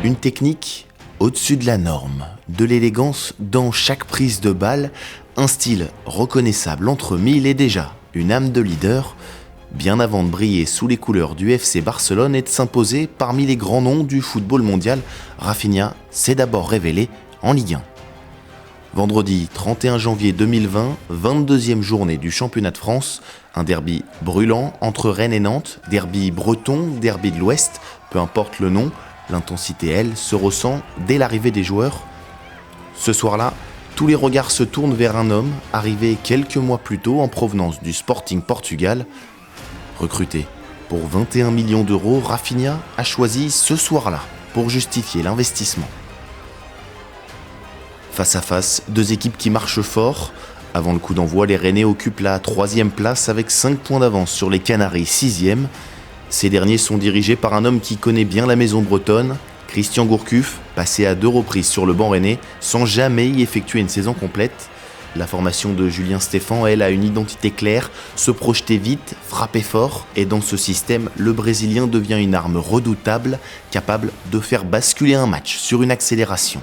Une technique au-dessus de la norme, de l'élégance dans chaque prise de balle, un style reconnaissable entre mille et déjà une âme de leader, bien avant de briller sous les couleurs du FC Barcelone et de s'imposer parmi les grands noms du football mondial, Rafinha s'est d'abord révélé en Ligue 1. Vendredi 31 janvier 2020, 22e journée du championnat de France, un derby brûlant entre Rennes et Nantes, derby breton, derby de l'Ouest, peu importe le nom, l'intensité, elle, se ressent dès l'arrivée des joueurs. Ce soir-là, tous les regards se tournent vers un homme arrivé quelques mois plus tôt en provenance du Sporting Portugal. Recruté pour 21 millions d'euros, Rafinha a choisi ce soir-là pour justifier l'investissement. Face à face, deux équipes qui marchent fort. Avant le coup d'envoi, les Rennais occupent la 3e place avec 5 points d'avance sur les Canaries 6e. Ces derniers sont dirigés par un homme qui connaît bien la maison bretonne, Christian Gourcuff, passé à 2 reprises sur le banc rennais sans jamais y effectuer une saison complète. La formation de Julien Stéphan, elle, a une identité claire, se projeter vite, frapper fort, et dans ce système, le Brésilien devient une arme redoutable, capable de faire basculer un match sur une accélération.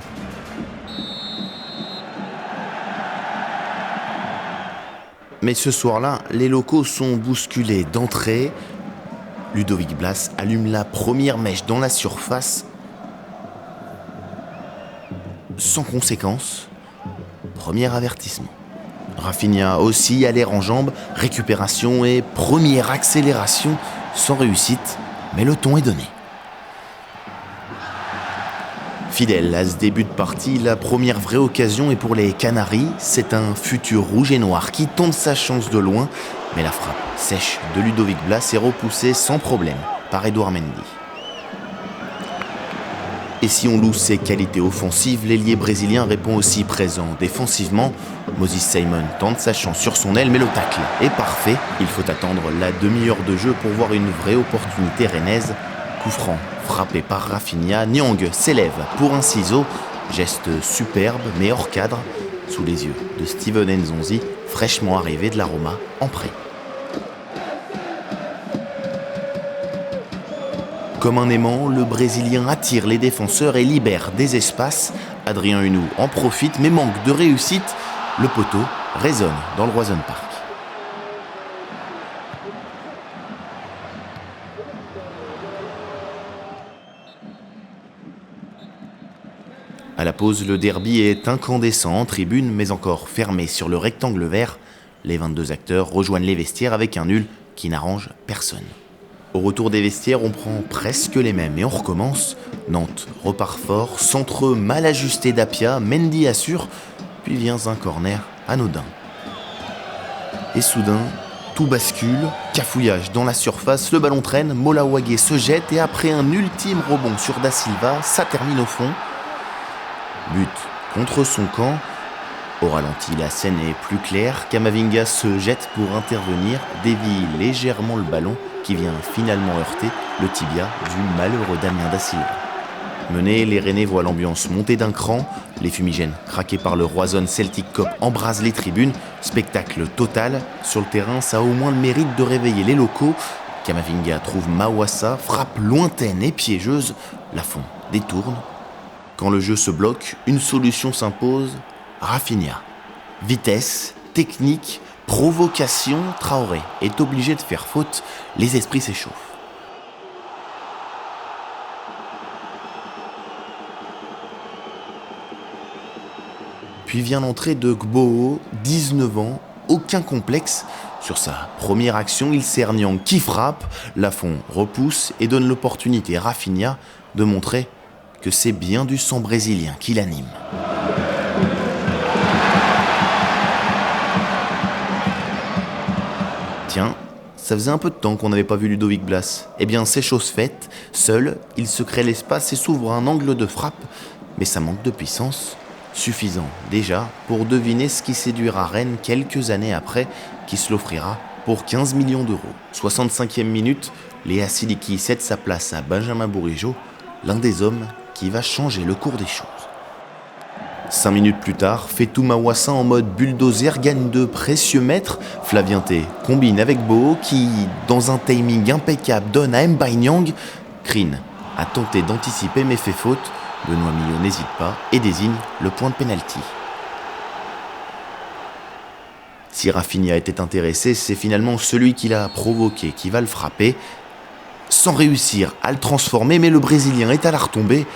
Mais ce soir-là, les locaux sont bousculés d'entrée. Ludovic Blas allume la première mèche dans la surface. Sans conséquence, premier avertissement. Rafinha aussi a l'air en jambes, récupération et première accélération sans réussite, mais le ton est donné. Fidèle à ce début de partie, la première vraie occasion est pour les Canaries. C'est un futur rouge et noir qui tente sa chance de loin, mais la frappe sèche de Ludovic Blas est repoussée sans problème par Edouard Mendy. Et si on loue ses qualités offensives, l'ailier brésilien répond aussi présent défensivement. Moses Simon tente sa chance sur son aile, mais le tacle est parfait. Il faut attendre la demi-heure de jeu pour voir une vraie opportunité rennaise. Coup franc frappé par Rafinha, Niang s'élève pour un ciseau. Geste superbe mais hors cadre, sous les yeux de Steven Nzonzi, fraîchement arrivé de la Roma en prêt. Comme un aimant, le Brésilien attire les défenseurs et libère des espaces. Adrien Hunou en profite mais manque de réussite. Le poteau résonne dans le Roazhon Park. À la pause, le derby est incandescent en tribune, mais encore fermé sur le rectangle vert. Les 22 acteurs rejoignent les vestiaires avec un nul qui n'arrange personne. Au retour des vestiaires, on prend presque les mêmes et on recommence. Nantes repart fort, centre mal ajusté d'Apia, Mendy assure, puis vient un corner anodin. Et soudain, tout bascule, cafouillage dans la surface, le ballon traîne, Mola Wagué se jette et après un ultime rebond sur Da Silva, ça termine au fond. But contre son camp. Au ralenti, la scène est plus claire. Camavinga se jette pour intervenir, dévie légèrement le ballon qui vient finalement heurter le tibia du malheureux Damien Da Silva. Menés, les Rennais voient l'ambiance monter d'un cran. Les fumigènes craqués par le Roazhon Celtic Cup embrasent les tribunes. Spectacle total. Sur le terrain, ça a au moins le mérite de réveiller les locaux. Camavinga trouve Mawassa, frappe lointaine et piégeuse. Lafont détourne. Quand le jeu se bloque, une solution s'impose, Rafinha. Vitesse, technique, provocation, Traoré est obligé de faire faute, les esprits s'échauffent. Puis vient l'entrée de Gboo, 19 ans, aucun complexe. Sur sa première action, il sert Niang qui frappe, Lafont repousse et donne l'opportunité à Rafinha de montrer que c'est bien du sang brésilien qui l'anime. Tiens, ça faisait un peu de temps qu'on n'avait pas vu Ludovic Blas. Eh bien, c'est chose faite. Seul, il se crée l'espace et s'ouvre un angle de frappe. Mais ça manque de puissance. Suffisant, déjà, pour deviner ce qui séduira Rennes quelques années après, qui se l'offrira pour 15 millions d'euros. 65e minute, Léa Siliki cède sa place à Benjamin Bourigeaud, l'un des hommes qui va changer le cours des choses. 5 minutes plus tard, Fetou Mawassa en mode bulldozer gagne de précieux mètres. Flavien T combine avec Bo qui, dans un timing impeccable, donne à Mbaye Niang. Krine a tenté d'anticiper mais fait faute. Benoît Millot n'hésite pas et désigne le point de pénalty. Si Rafinha était intéressé, c'est finalement celui qui l'a provoqué qui va le frapper, sans réussir à le transformer, mais le Brésilien est à la retombée.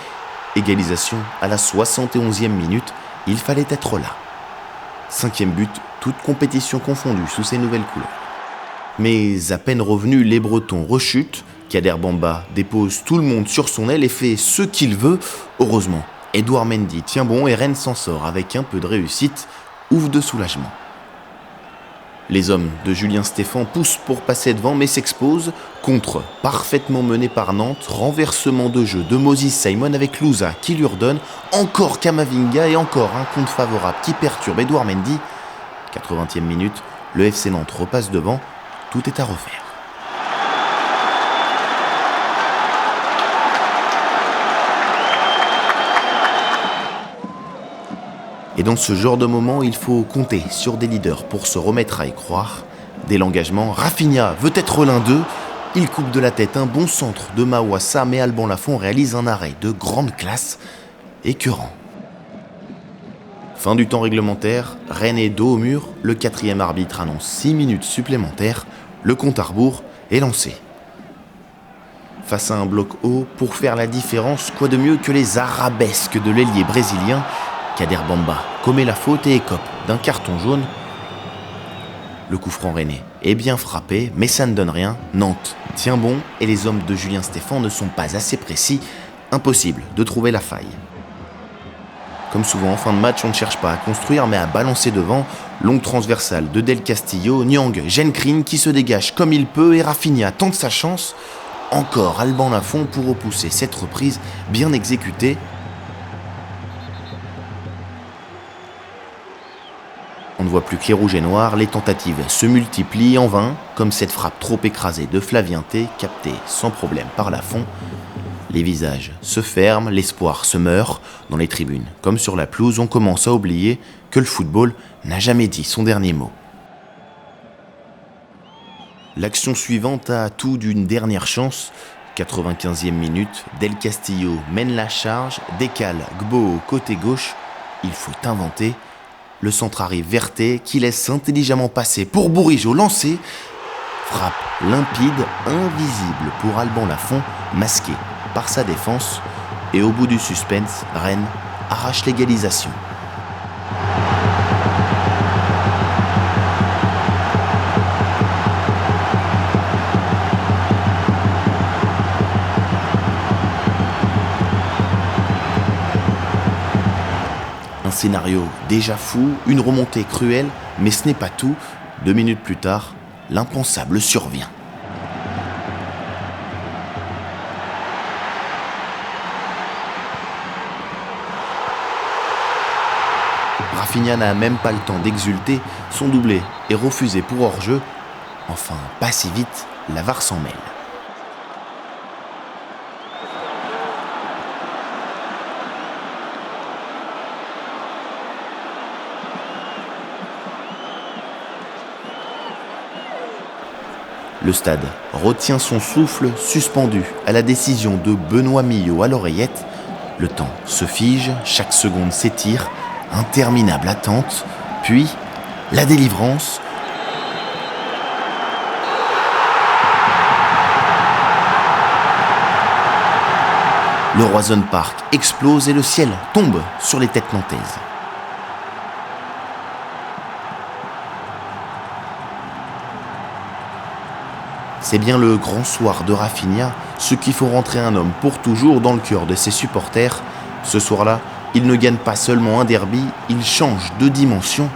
Égalisation à la 71e minute, il fallait être là. 5e but, toute compétition confondue sous ces nouvelles couleurs. Mais à peine revenus, les Bretons rechutent. Kader Bamba dépose tout le monde sur son aile et fait ce qu'il veut. Heureusement, Edouard Mendy tient bon et Rennes s'en sort avec un peu de réussite, ouf de soulagement. Les hommes de Julien Stéphan poussent pour passer devant mais s'exposent. Contre parfaitement mené par Nantes, renversement de jeu de Moses Simon avec Louza qui lui redonne. Encore Kamavinga et encore un compte favorable qui perturbe Edouard Mendy. 80e minute, le FC Nantes repasse devant. Tout est à refaire. Et dans ce genre de moment, il faut compter sur des leaders pour se remettre à y croire. Dès l'engagement, Rafinha veut être l'un d'eux. Il coupe de la tête un bon centre de Mawassa, mais Alban Lafont réalise un arrêt de grande classe, écœurant. Fin du temps réglementaire, Rennes est dos au mur. Le 4e arbitre annonce 6 minutes supplémentaires. Le compte à rebours est lancé. Face à un bloc haut, pour faire la différence, quoi de mieux que les arabesques de l'ailier brésilien. Kader Bamba commet la faute et écope d'un carton jaune. Le coup franc rennais est bien frappé, mais ça ne donne rien. Nantes tient bon et les hommes de Julien Stéphan ne sont pas assez précis. Impossible de trouver la faille. Comme souvent en fin de match, on ne cherche pas à construire mais à balancer devant. Longue transversale de Del Castillo, Niang gêne Krine qui se dégage comme il peut et Rafinha tente sa chance. Encore Alban Lafont pour repousser cette reprise bien exécutée. On ne voit plus que les rouges et noirs, les tentatives se multiplient en vain, comme cette frappe trop écrasée de Flavien T, captée sans problème par Lafont. Les visages se ferment, l'espoir se meurt. Dans les tribunes, comme sur la pelouse, on commence à oublier que le football n'a jamais dit son dernier mot. L'action suivante a tout d'une dernière chance. 95e minute, Del Castillo mène la charge, décale Gbo côté gauche. Il faut inventer. Le centre arrive Verté qui laisse intelligemment passer pour Bourigeaud lancé. Frappe limpide, invisible pour Alban Lafont, masqué par sa défense. Et au bout du suspense, Rennes arrache l'égalisation. Un scénario déjà fou, une remontée cruelle, mais ce n'est pas tout. 2 minutes plus tard, l'impensable survient. Rafinha n'a même pas le temps d'exulter, son doublé est refusé pour hors-jeu. Enfin, pas si vite, la VAR s'en mêle. Le stade retient son souffle, suspendu à la décision de Benoît Millot à l'oreillette. Le temps se fige, chaque seconde s'étire, interminable attente, puis la délivrance. Le Roison Park explose et le ciel tombe sur les têtes nantaises. C'est bien le grand soir de Rafinha, ce qui faut rentrer un homme pour toujours dans le cœur de ses supporters. Ce soir-là, il ne gagne pas seulement un derby, il change de dimension.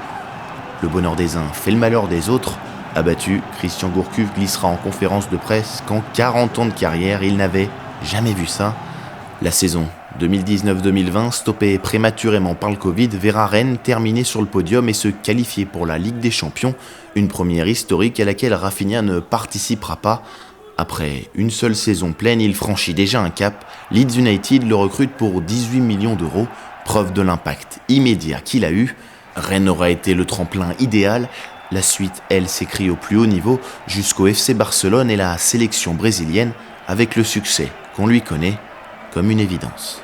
Le bonheur des uns fait le malheur des autres. Abattu, Christian Gourcuff glissera en conférence de presse qu'en 40 ans de carrière, il n'avait jamais vu ça. La saison 2019-2020, stoppée prématurément par le Covid, verra Rennes terminer sur le podium et se qualifier pour la Ligue des Champions, une première historique à laquelle Rafinha ne participera pas. Après une seule saison pleine, il franchit déjà un cap. Leeds United le recrute pour 18 millions d'euros, preuve de l'impact immédiat qu'il a eu. Rennes aura été le tremplin idéal. La suite, elle, s'écrit au plus haut niveau jusqu'au FC Barcelone et la sélection brésilienne avec le succès qu'on lui connaît comme une évidence.